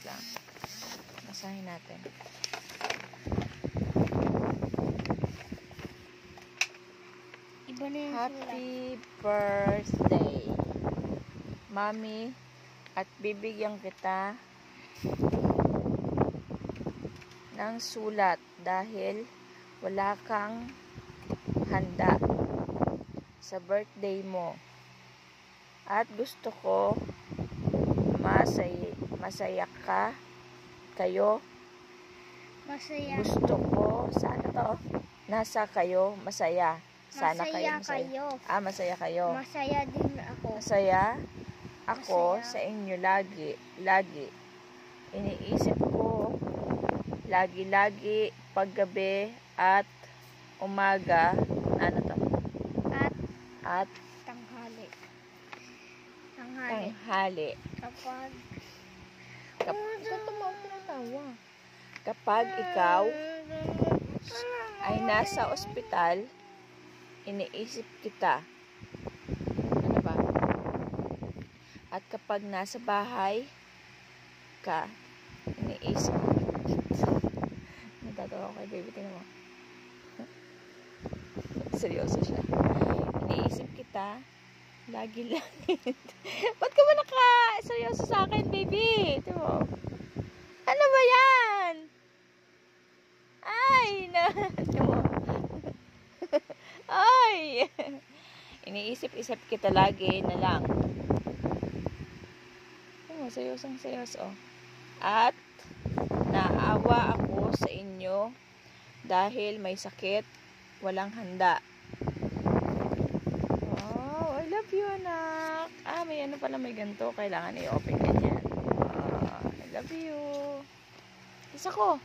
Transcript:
lang. Basahin natin. Iba na yung Happy birthday, Mami, at bibigyan kita ng sulat dahil wala kang handa sa birthday mo. At gusto ko masaya kayo. Masaya. Gusto ko, sana to, nasa kayo, masaya. Sana Masaya kayo. kayo. Masaya kayo. Masaya din ako. Masaya ako Masaya. sa inyo lagi. Iniisip ko lagi paggabi at umaga. Ano to? At Tanghali. Kapag ikaw ay nasa ospital, iniisip kita. Ano ba? At kapag nasa bahay ka, iniisip kita. Natatawa ko kay baby, tingnan mo. Seryoso siya. Iniisip kita lagi. Ba't ka ba seryoso sa akin, baby? Ito mo. Ano ba yan? Ay, ito mo. Ay! Iniisip-isip kita lagi na lang. Ito mo, seryoso. At naawa ako sa inyo dahil may sakit, walang handa. Oh, I love you, anak. May ano pala, may ganito. Kailangan i-open ganyan. I love you. Isa ko.